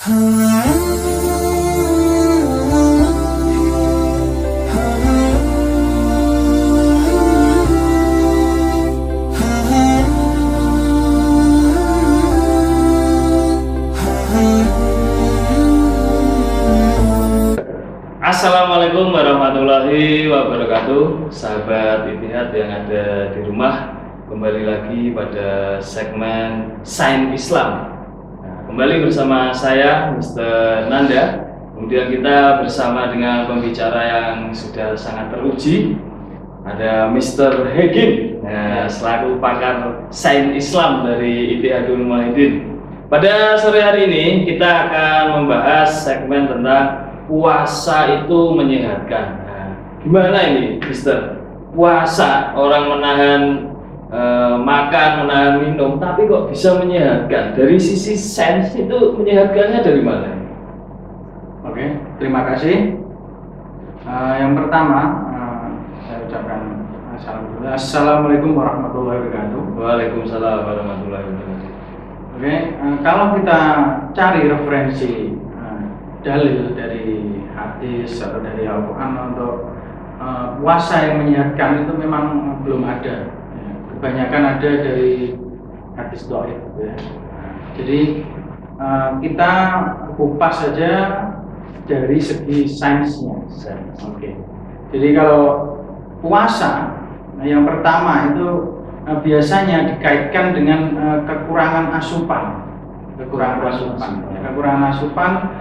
Assalamualaikum warahmatullahi wabarakatuh, sahabat Ittihad yang ada di rumah. Kembali lagi pada segmen Sains Islam. Kembali bersama saya, Mr. Nanda. Kemudian kita bersama dengan pembicara yang sudah sangat teruji, ada Mr. Hegin, selaku pakar Sains Islam dari Ittihadul Muwahhidin. Pada sore hari ini kita akan membahas segmen tentang puasa itu menyehatkan. Nah, gimana ini, Mister? Puasa orang menahan makan, menahan minum, tapi kok bisa menyehatkan? Dari sisi sains itu menyehatkannya dari mana? Oke, terima kasih. Yang pertama, saya ucapkan Assalamualaikum warahmatullahi wabarakatuh. Waalaikumsalam warahmatullahi wabarakatuh. Oke, kalau kita cari referensi dalil dari hadis atau dari Al-Quran untuk puasa yang menyehatkan itu memang belum ada. Kebanyakan ada dari hadis dhaif. Jadi kita kupas saja dari segi sainsnya. Oke. Jadi kalau puasa, yang pertama itu biasanya dikaitkan dengan kekurangan asupan. Kekurangan asupan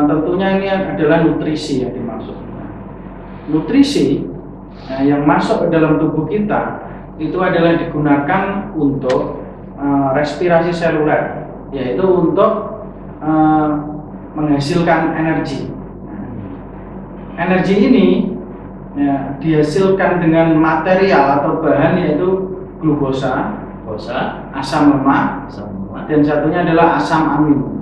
tentunya ini adalah nutrisi yang dimaksud. Nutrisi yang masuk ke dalam tubuh kita itu adalah digunakan untuk respirasi seluler, yaitu untuk menghasilkan energi. Energi ini dihasilkan dengan material atau bahan yaitu glukosa, asam lemak, dan satunya adalah asam amino.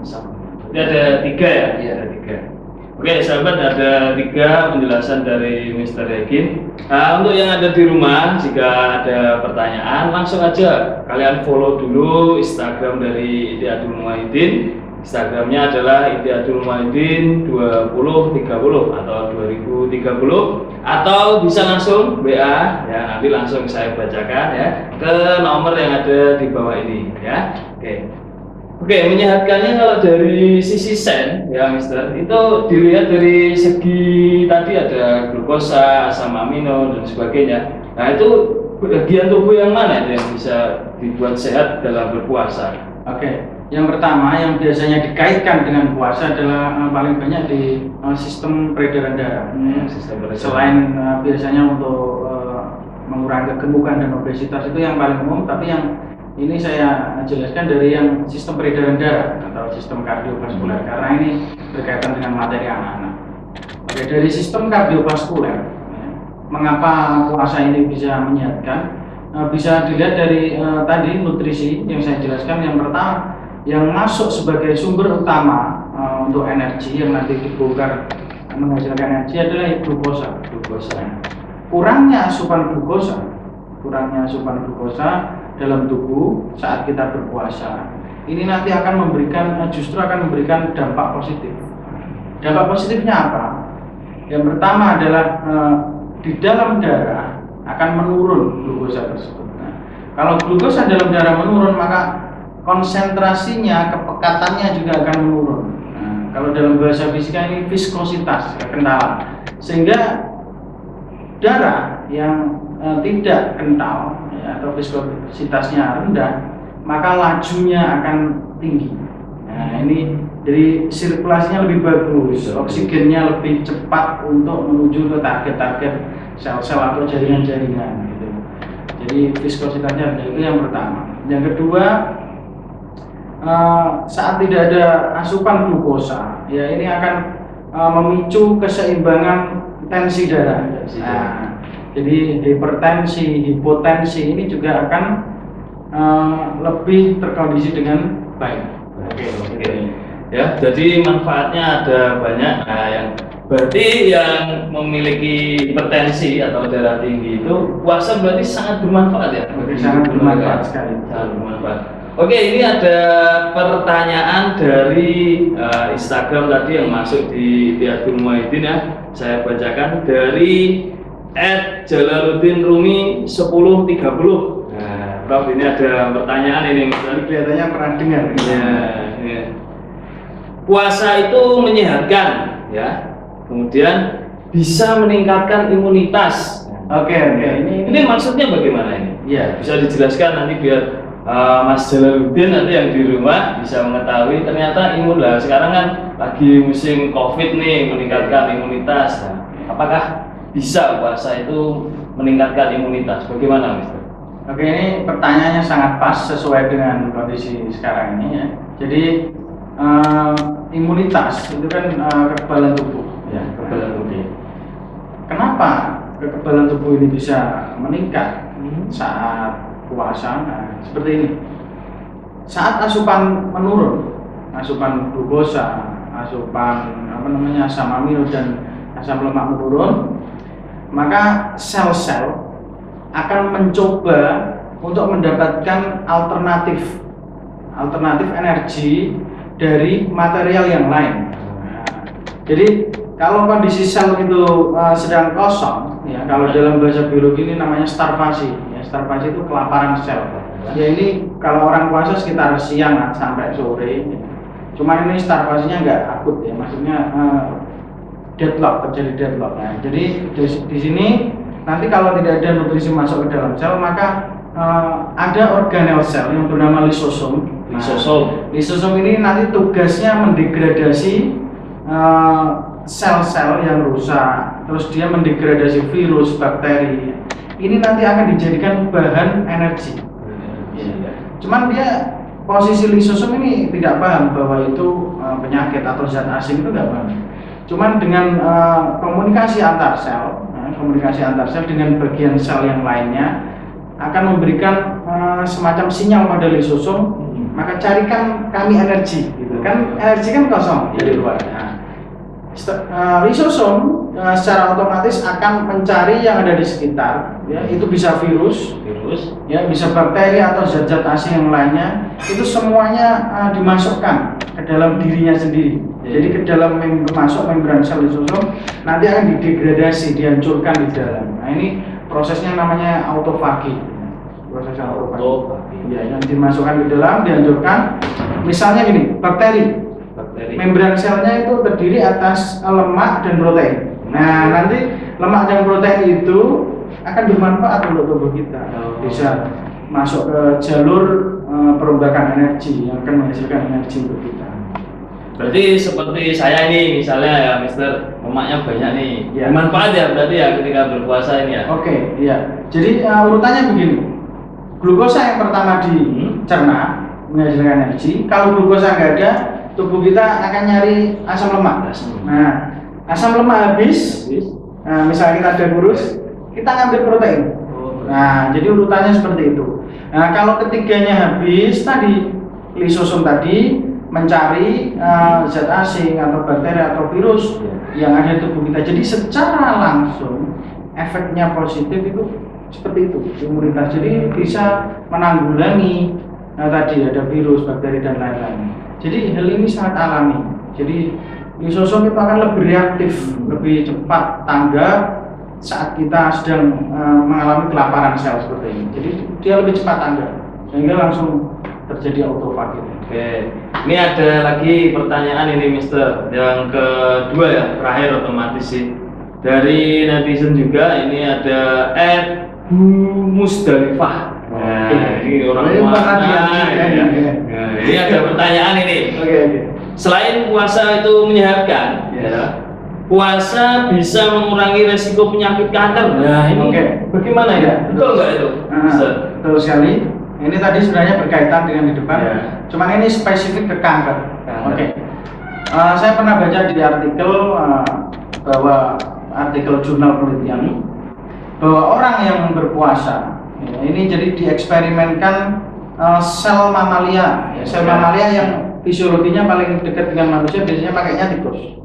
Ini ada tiga ya? Iya, ada tiga. Oke, sahabat, ada tiga penjelasan dari Mr. Hegin. Nah, untuk yang ada di rumah, jika ada pertanyaan, langsung aja kalian follow dulu Instagram dari Ittihadul Muwahhidin. Instagramnya adalah Ittihadul Muwahhidin 2030 atau 2030, atau bisa langsung WA ya, nanti langsung saya bacakan ya ke nomor yang ada di bawah ini ya. Oke, menyehatkannya kalau dari sisi sains ya, Mister, itu dilihat dari segi tadi ada glukosa, asam amino dan sebagainya. Nah, itu bagian tubuh yang mana yang bisa dibuat sehat dalam berpuasa? Oke, yang pertama yang biasanya dikaitkan dengan puasa adalah paling banyak di sistem peredaran darah. Selain biasanya untuk mengurangi kegemukan dan obesitas, itu yang paling umum, tapi yang ini saya jelaskan dari yang sistem peredaran darah atau sistem kardiovaskuler, karena ini berkaitan dengan materi anak-anak. Oke, dari sistem kardiovaskuler, mengapa puasa ini bisa menyehatkan? Bisa dilihat dari tadi nutrisi yang saya jelaskan. Yang pertama, yang masuk sebagai sumber utama untuk energi yang nanti dibongkar menghasilkan energi adalah glukosa. Kurangnya asupan glukosa dalam tubuh saat kita berpuasa ini nanti justru akan memberikan dampak positif. Dampak positifnya apa? Yang pertama adalah di dalam darah akan menurun glukosa tersebut. Nah, kalau glukosa dalam darah menurun, maka konsentrasinya, kepekatannya juga akan menurun. Nah, kalau dalam bahasa fisika ini viskositas, kekentalan, sehingga darah yang tidak kental atau viskositasnya rendah, maka lajunya akan tinggi. Nah, ini jadi sirkulasinya lebih bagus, oksigennya lebih cepat untuk menuju ke target-target sel-sel atau jaringan-jaringan gitu. Jadi viskositasnya rendah, itu yang pertama. Yang kedua, saat tidak ada asupan glukosa, ya ini akan memicu keseimbangan tensi darah. Jadi hipertensi, hipotensi ini juga akan lebih terkondisi dengan baik. Oke. Ya, jadi manfaatnya ada banyak. Nah, yang berarti yang memiliki hipertensi atau darah tinggi itu puasa berarti sangat bermanfaat ya? Sangat bermanfaat sekali. Sangat bermanfaat. Oke, ini ada pertanyaan dari Instagram tadi yang masuk di Tiatul Muaidin ya. Saya bacakan dari @Jalaluddin Rumi 1030. Nah, Prof, ini ada pertanyaan ini. Kelihatannya pernah dengar. Ya. Puasa itu menyehatkan, ya. Kemudian bisa meningkatkan imunitas. Oke. Ini maksudnya bagaimana ini? Iya. Bisa dijelaskan nanti biar Mas Jalaluddin nanti yang di rumah bisa mengetahui ternyata imun lah. Sekarang kan lagi musim COVID nih, meningkatkan imunitas. Nah, apakah bisa puasa itu meningkatkan imunitas? Bagaimana, Mister? Oke, ini pertanyaannya sangat pas sesuai dengan kondisi sekarang ini ya. Jadi imunitas itu kan kekebalan tubuh ya, kekebalan tubuh. Kenapa kekebalan tubuh ini bisa meningkat saat puasa? Nah, seperti ini. Saat asupan menurun, asupan glukosa, asupan asam amino dan asam lemak menurun, maka sel-sel akan mencoba untuk mendapatkan alternatif energi dari material yang lain. Nah, jadi kalau kondisi sel itu sedang kosong, ya, kalau dalam bahasa biologi ini namanya starvasi. Ya, starvasi itu kelaparan sel. Ya, ini kalau orang puasa sekitar siang sampai sore. Ya. Cuman ini starvasinya nggak akut ya, maksudnya terjadi deadlock. Nah, jadi di sini nanti kalau tidak ada nutrisi masuk ke dalam sel, maka ada organel sel yang bernama lisosom. Lisosom ini nanti tugasnya mendegradasi sel-sel yang rusak, terus dia mendegradasi virus, bakteri. Ini nanti akan dijadikan bahan energi. Cuman dia posisi lisosom ini tidak paham bahwa itu penyakit atau zat asing, itu tidak paham. Cuman dengan komunikasi antar sel dengan bagian sel yang lainnya akan memberikan semacam sinyal pada lisosom, maka carikan kami energi, gitu kan? Energi kan kosong di luar. Lisosom secara otomatis akan mencari yang ada di sekitar, ya, itu bisa virus, ya, bisa bakteri atau zat-zat asing yang lainnya, itu semuanya dimasukkan ke dalam dirinya sendiri. Jadi ke dalam masuk membran sel lisosom, nanti akan didegradasi, dihancurkan di dalam. Nah, ini prosesnya namanya autofagi. Proses autofagi. Ya, yang dimasukkan ke dalam, dihancurkan. Misalnya gini, bakteri. Membran selnya itu terdiri atas lemak dan protein. Nah, nanti lemak dan protein itu akan bermanfaat untuk tubuh kita. Bisa masuk ke jalur perombakan energi yang akan menghasilkan energi untuk kita. Berarti seperti saya ini misalnya ya, Mister, lemaknya banyak nih. Ya. Manfaat ya berarti ya ketika berpuasa ini ya. Oke, iya. Jadi urutannya begini. Glukosa yang pertama dicerna menghasilkan energi. Kalau glukosa nggak ada, tubuh kita akan nyari asam lemak. Nah, asam lemak habis. Nah, misalnya kita ada kurus, kita ngambil protein. Nah, jadi urutannya seperti itu. Nah, kalau ketiganya habis tadi, lisosom tadi mencari zat asing atau bakteri atau virus yang ada di tubuh kita. Jadi secara langsung efeknya positif itu seperti itu, imunitas. Jadi bisa menanggulangi tadi ada virus, bakteri dan lain-lain. Jadi hal ini sangat alami. Jadi lisosom itu akan lebih reaktif, lebih cepat tanggap saat kita sedang mengalami kelaparan sel seperti ini. Jadi dia lebih cepat tanggap sehingga langsung terjadi autofagi. Oke, ini ada lagi pertanyaan ini, Mister, yang kedua ya, terakhir otomatis sih. Dari netizen juga, ini ada Musdalifah. Nah, ini orang mana? Ini ada pertanyaan ini. Oke. Selain puasa itu menyehatkan, ya, puasa bisa mengurangi resiko penyakit kanker. Nah, ini bagaimana ya? Betul nggak itu? Betul sekali. Ini tadi sebenarnya berkaitan dengan di depan. Ya. Cuman ini spesifik ke kanker. Oke. Saya pernah baca di artikel bahwa artikel jurnal penelitian bahwa orang yang berpuasa ini jadi dieksperimenkan sel mamalia. Sel mamalia yang fisiologinya paling dekat dengan manusia biasanya pakainya tikus.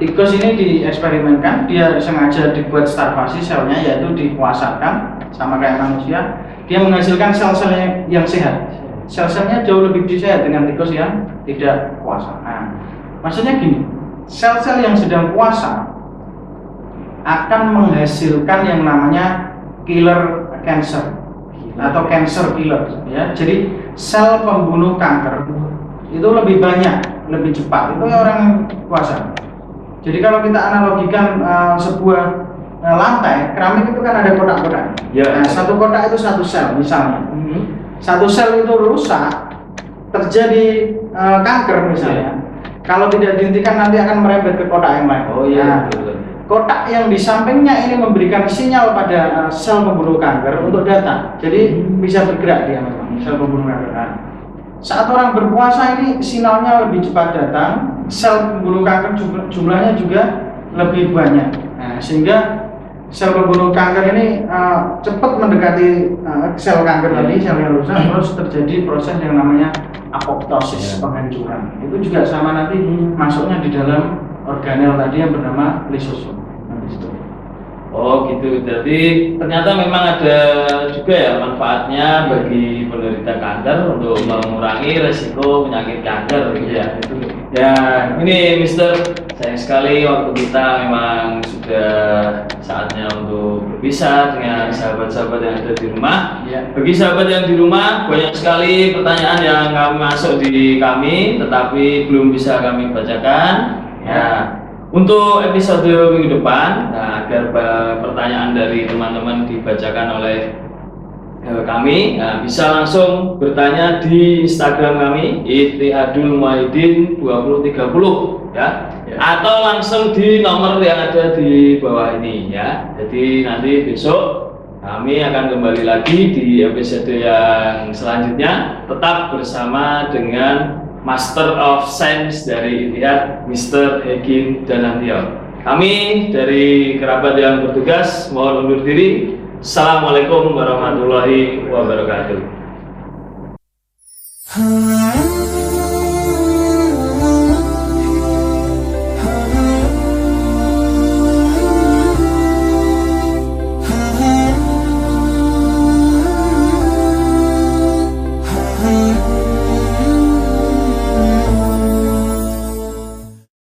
Tikus ini dieksperimenkan, dia sengaja dibuat starvasi selnya, yaitu dipuasakan sama kayak manusia. Dia menghasilkan sel-sel yang sehat. sel-selnya jauh lebih sehat dengan tikus yang tidak puasa. Nah, maksudnya gini, sel-sel yang sedang puasa akan menghasilkan yang namanya killer cancer atau cancer killer, ya. Jadi sel pembunuh kanker itu lebih banyak, lebih cepat itu orang puasa. Jadi kalau kita analogikan sebuah lantai keramik itu kan ada kotak-kotak. Ya. Nah, satu kotak itu satu sel misalnya. Satu sel itu rusak, terjadi kanker misalnya. Kalau tidak dihentikan nanti akan merembet ke kotak yang lain. Oh iya. Nah, kotak yang di sampingnya ini memberikan sinyal pada sel pembunuh kanker untuk datang. Jadi bisa bergerak dia memang sel pembunuh kanker. Nah, saat orang berpuasa ini sinyalnya lebih cepat datang, sel pembunuh kanker jumlahnya juga lebih banyak. Nah, sehingga sel pembunuh kanker ini cepat mendekati sel kanker tadi, sel yang rusak, terus terjadi proses yang namanya apoptosis, penghancuran. Itu juga sama nanti masuknya di dalam organel tadi yang bernama lisosom. Oh gitu, jadi ternyata memang ada juga ya manfaatnya bagi penderita kanker untuk mengurangi resiko penyakit kanker gitu ya. Ya ini Mister, sayang sekali waktu kita memang sudah saatnya untuk berpisah dengan sahabat-sahabat yang ada di rumah. Ya. Bagi sahabat yang di rumah, banyak sekali pertanyaan yang kami masuk di kami tetapi belum bisa kami bacakan. Ya. Untuk episode minggu depan, nah, agar pertanyaan dari teman-teman dibacakan oleh kami, nah, bisa langsung bertanya di Instagram kami @ittihadulmuwahhidin2030 ya. Atau langsung di nomor yang ada di bawah ini ya. Jadi nanti besok kami akan kembali lagi di episode yang selanjutnya, tetap bersama dengan Master of Science dari Ittihad, Mr. Hekin Danantio. Kami dari kerabat yang bertugas mohon undur diri. Assalamualaikum warahmatullahi wabarakatuh.